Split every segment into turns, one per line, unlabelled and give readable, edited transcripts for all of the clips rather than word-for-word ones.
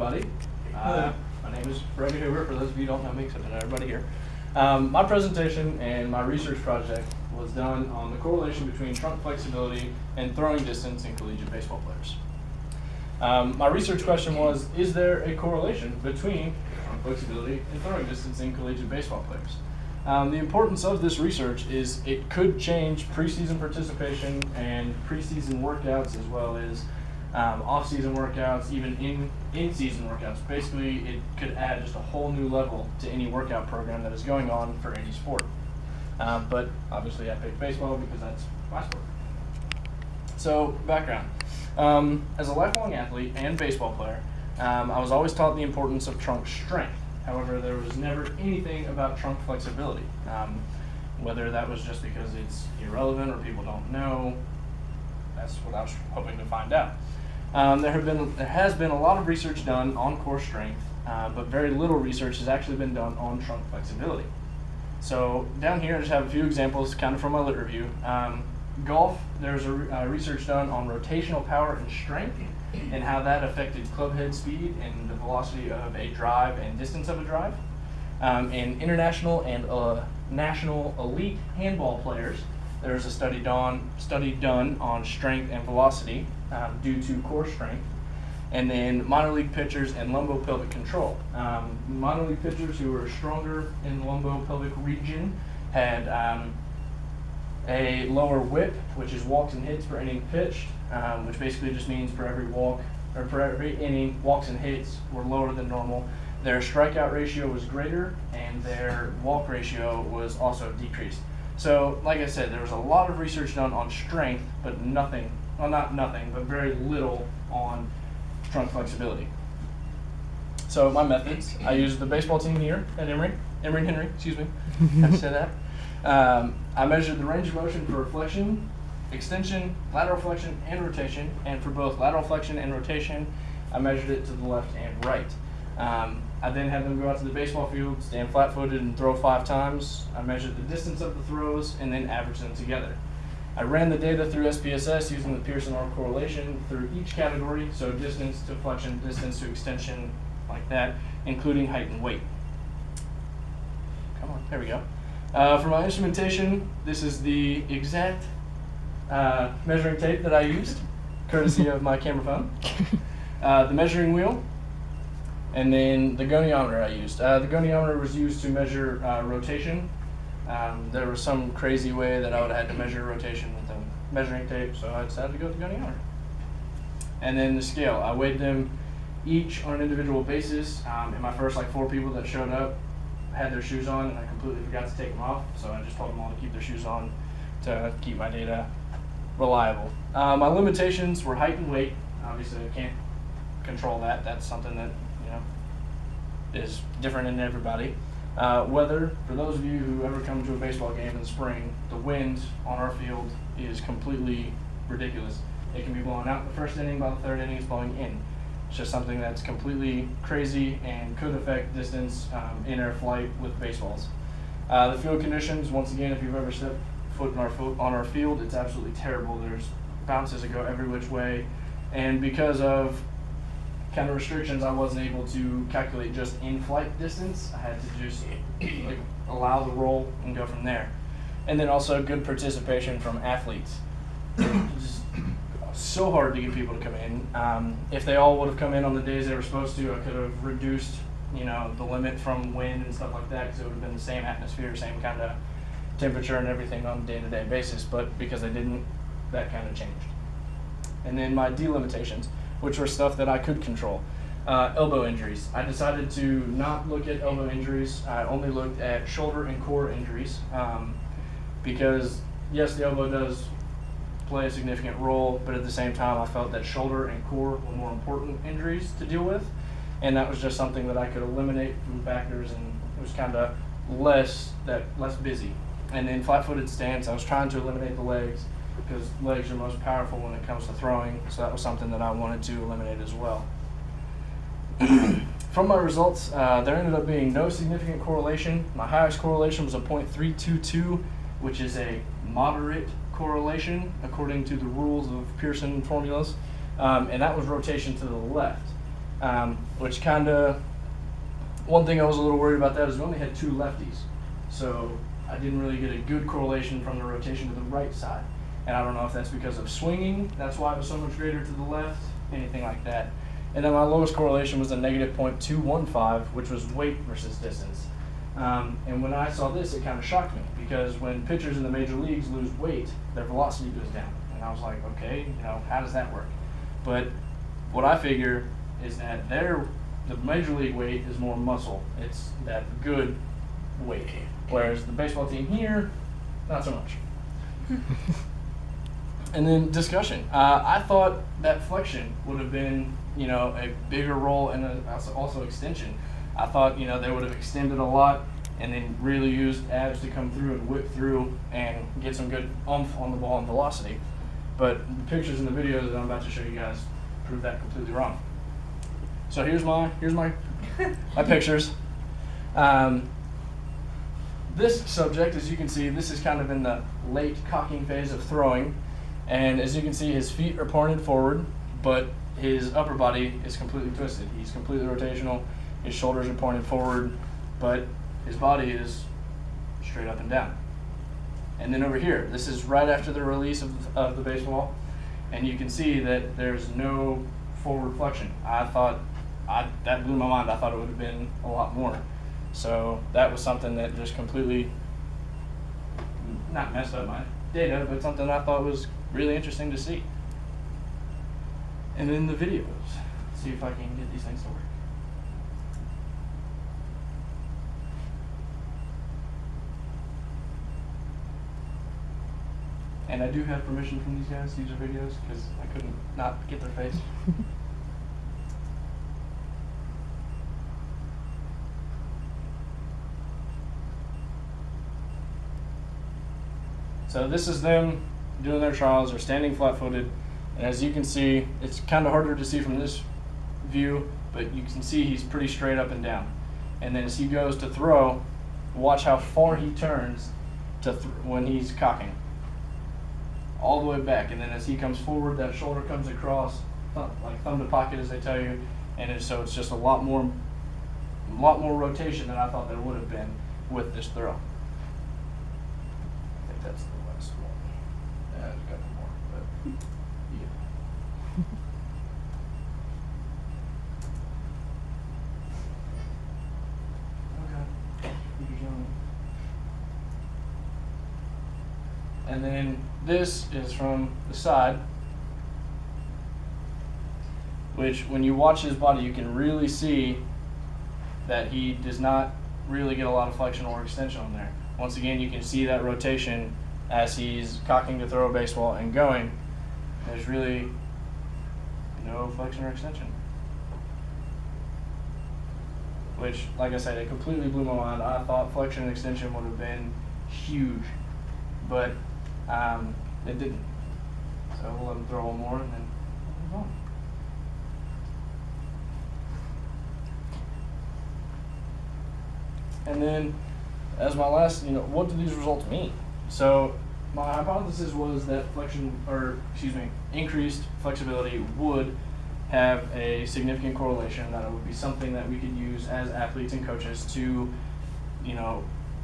Everybody. My name is Brogan Hoover, for those of you who don't know me, except I know everybody here. My presentation and my research project was done on the correlation between trunk flexibility and throwing distance in collegiate baseball players. My research question was, is there a correlation between trunk flexibility and throwing distance in collegiate baseball players? The importance of this research is it could change preseason participation and preseason workouts, as well as off-season workouts, even in-season workouts. Basically, it could add just a whole new level to any workout program that is going on for any sport. But obviously I picked baseball because that's my sport. So, background. As a lifelong athlete and baseball player, I was always taught the importance of trunk strength. However, there was never anything about trunk flexibility. Whether that was just because it's irrelevant or people don't know, that's what I was hoping to find out. There has been a lot of research done on core strength, but very little research has actually been done on trunk flexibility. So down here I just have a few examples kind of from my lit review. Golf, there's a research done on rotational power and strength and how that affected club head speed and the velocity of a drive and distance of a drive. In international and national elite handball players, there's a study done on strength and velocity due to core strength. And then minor league pitchers and lumbopelvic control. Minor league pitchers who were stronger in the lumbopelvic region had a lower whip, which is walks and hits per inning pitched, which basically just means for every walk or for every inning, walks and hits were lower than normal. Their strikeout ratio was greater, and their walk ratio was also decreased. So, like I said, there was a lot of research done on strength, but nothing, well, not nothing, but very little on trunk flexibility. So my methods, I used the baseball team here at Emory Henry, excuse me, had to say that. I measured the range of motion for flexion, extension, lateral flexion, and rotation, and for both lateral flexion and rotation, I measured it to the left and right. I then had them go out to the baseball field, stand flat-footed, and throw 5 times. I measured the distance of the throws and then averaged them together. I ran the data through SPSS using the Pearson-R correlation through each category, so distance to flexion, distance to extension, like that, including height and weight. Come on, there we go. For my instrumentation, this is the exact measuring tape that I used, courtesy of my camera phone. The measuring wheel, and then the goniometer I used. The goniometer was used to measure rotation. There was some crazy way that I would have had to measure rotation with a measuring tape, so I decided to go with the goniometer. And then the scale, I weighed them each on an individual basis. And my first 4 people that showed up had their shoes on, and I completely forgot to take them off, so I just told them all to keep their shoes on to keep my data reliable. My limitations were height and weight. Obviously, I can't control that. That's something that is different in everybody. Weather, for those of you who ever come to a baseball game in the spring, the wind on our field is completely ridiculous. It can be blowing out in the first inning, by the third inning it's blowing in. It's just something that's completely crazy and could affect distance in air flight with baseballs. The field conditions, once again, if you've ever stepped foot on our field, it's absolutely terrible. There's bounces that go every which way, and because of kind of restrictions, I wasn't able to calculate just in-flight distance. I had to just allow the roll and go from there. And then also good participation from athletes. Just so hard to get people to come in. If they all would have come in on the days they were supposed to, I could have reduced, the limit from wind and stuff like that, because it would have been the same atmosphere, same kind of temperature and everything on a day-to-day basis. But because I didn't, that kind of changed. And then my delimitations, which were stuff that I could control. Elbow injuries. I decided to not look at elbow injuries. I only looked at shoulder and core injuries because, yes, the elbow does play a significant role, but at the same time I felt that shoulder and core were more important injuries to deal with, and that was just something that I could eliminate from factors, and it was kind of less busy. And then flat-footed stance, I was trying to eliminate the legs, because legs are most powerful when it comes to throwing, so that was something that I wanted to eliminate as well. From my results, there ended up being no significant correlation. My highest correlation was a 0.322, which is a moderate correlation according to the rules of Pearson formulas, and that was rotation to the left. which kind of, one thing I was a little worried about that is we only had 2 lefties. So I didn't really get a good correlation from the rotation to the right side. And I don't know if that's because of swinging, that's why it was so much greater to the left, anything like that. And then my lowest correlation was a negative 0.215, which was weight versus distance. And when I saw this, it kind of shocked me, because when pitchers in the major leagues lose weight, their velocity goes down. And I was like, okay, how does that work? But what I figure is that the major league weight is more muscle. It's that good weight. Whereas the baseball team here, not so much. And then discussion. I thought that flexion would have been, a bigger role, and also extension. I thought, they would have extended a lot and then really used abs to come through and whip through and get some good oomph on the ball and velocity. But the pictures and the videos that I'm about to show you guys prove that completely wrong. So here's my my pictures. This subject, as you can see, this is kind of in the late cocking phase of throwing. And as you can see, his feet are pointed forward, but his upper body is completely twisted. He's completely rotational. His shoulders are pointed forward, but his body is straight up and down. And then over here, this is right after the release of the baseball, and you can see that there's no forward flexion. That blew my mind. I thought it would have been a lot more. So that was something that just completely, not messed up my data, but something I thought was really interesting to see. And then the videos. Let's see if I can get these things to work. And I do have permission from these guys to use their videos, because I couldn't not get their face. So this is them doing their trials. They're standing flat-footed, and as you can see, it's kind of harder to see from this view, but you can see he's pretty straight up and down. And then as he goes to throw, watch how far he turns when he's cocking. All the way back, and then as he comes forward, that shoulder comes across, like thumb to pocket, as they tell you, and so it's just a lot more rotation than I thought there would have been with this throw. I think that's the last one. Yeah, there's got one more, but yeah. Okay. And then this is from the side, which when you watch his body, you can really see that he does not really get a lot of flexion or extension on there. Once again, you can see that rotation as he's cocking to throw a baseball and going. There's really no flexion or extension. Which, like I said, it completely blew my mind. I thought flexion and extension would have been huge, but it didn't. So we'll let him throw one more and then move on. And then, as my last, what do these results mean? So my hypothesis was that increased flexibility would have a significant correlation, that it would be something that we could use as athletes and coaches to,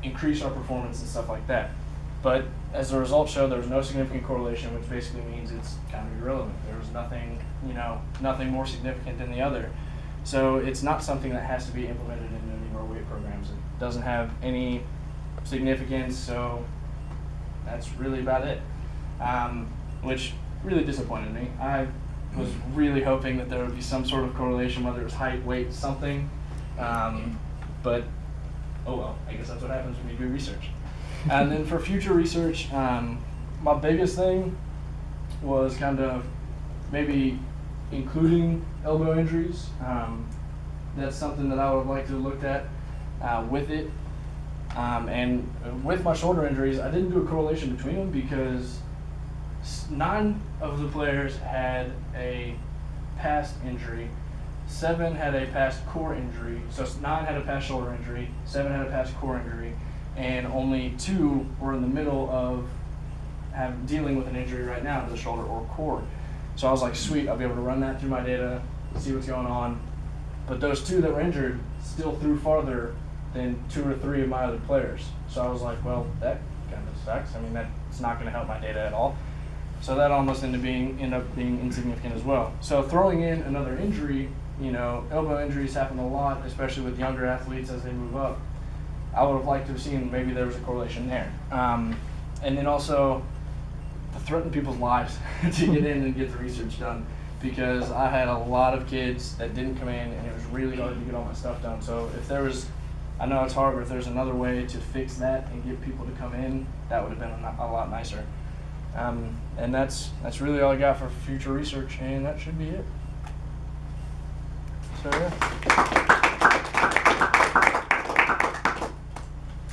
increase our performance and stuff like that. But as the results show, there was no significant correlation, which basically means it's kind of irrelevant. There was nothing, nothing more significant than the other. So it's not something that has to be implemented into any of our weight programs. It doesn't have any significance, so that's really about it, which really disappointed me. I was really hoping that there would be some sort of correlation, whether it was height, weight, something, but oh well, I guess that's what happens when you do research. And then for future research, my biggest thing was kind of maybe including elbow injuries. That's something that I would like to look at with it. And with my shoulder injuries, I didn't do a correlation between them because 9 of the players had a past injury, 7 had a past core injury, so 9 had a past shoulder injury, 7 had a past core injury, and only 2 were in the middle of dealing with an injury right now to the shoulder or core. So I was like, sweet, I'll be able to run that through my data, see what's going on, But those 2 that were injured still threw farther than 2 or 3 of my other players. So I was like, well, that kind of sucks. I mean, that's not going to help my data at all. So that almost end up being insignificant as well. So throwing in another injury, elbow injuries happen a lot, especially with younger athletes as they move up. I would have liked to have seen maybe there was a correlation there. And then also to threaten people's lives to get in and get the research done, because I had a lot of kids that didn't come in and it was really hard to get all my stuff done. So if there was, I know it's hard, but if there's another way to fix that and get people to come in, that would have been a lot nicer. And that's really all I got for future research, and that should be it. So yeah.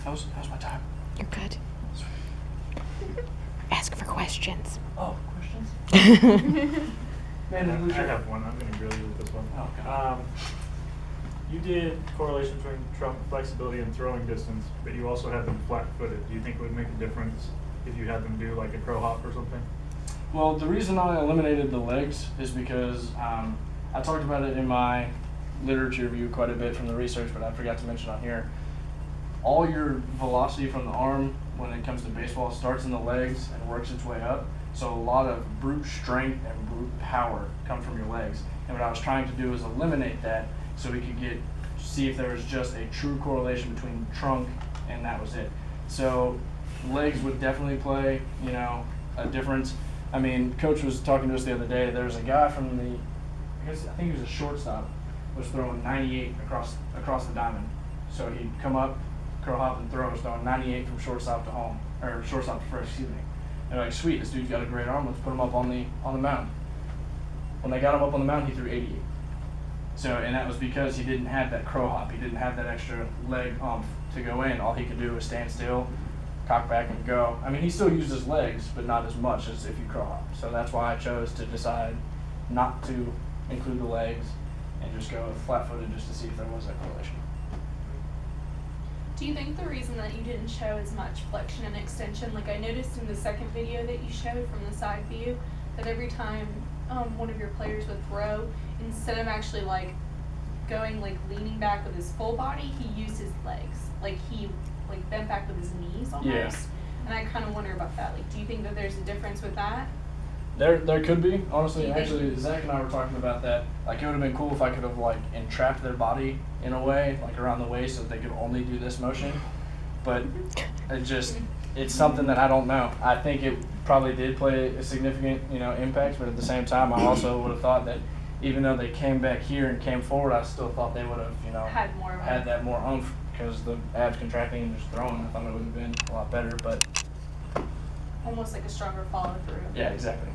How's my time?
You're good. Ask for questions.
Oh, questions?
I have one. I'm going to grill you with this one.
Oh, God.
You did correlation between trunk flexibility and throwing distance, but you also had them flat-footed. Do you think it would make a difference if you had them do like a crow hop or something?
Well, the reason I eliminated the legs is because I talked about it in my literature review quite a bit from the research, but I forgot to mention on here. All your velocity from the arm when it comes to baseball starts in the legs and works its way up. So a lot of brute strength and brute power come from your legs. And what I was trying to do is eliminate that so we could see if there was just a true correlation between trunk and that was it. So legs would definitely play, a difference. I mean, Coach was talking to us the other day. There's a guy from I think he was a shortstop, was throwing 98 across the diamond. So he'd come up, crow hop and throw, was throwing 98 from shortstop to home, or shortstop to first, excuse me. They're like, sweet, this dude's got a great arm, let's put him up on the mound. When they got him up on the mound, he threw 88. So, and that was because he didn't have that crow hop. He didn't have that extra leg to go in. All he could do was stand still, cock back, and go. I mean, he still used his legs, but not as much as if you crow hop. So that's why I chose to decide not to include the legs and just go flat-footed just to see if there was that correlation.
Do you think the reason that you didn't show as much flexion and extension, like I noticed in the second video that you showed from the side view, that every time one of your players would throw, instead of actually going leaning back with his full body, he used his legs. Like he bent back with his knees almost.
Yeah.
And I kind of wonder about that. Like, do you think that there's a difference with that?
There could be, honestly. Actually, Zach and I were talking about that. Like, it would have been cool if I could have entrapped their body in a way, around the waist, so that they could only do this motion. But it's something that I don't know. I think it probably did play a significant, impact. But at the same time, I also would have thought that even though they came back here and came forward, I still thought they would have, had that more oomph, because the abs contracting and just throwing. I thought it would have been a lot better, but
Almost like a stronger follow through.
yeah, exactly.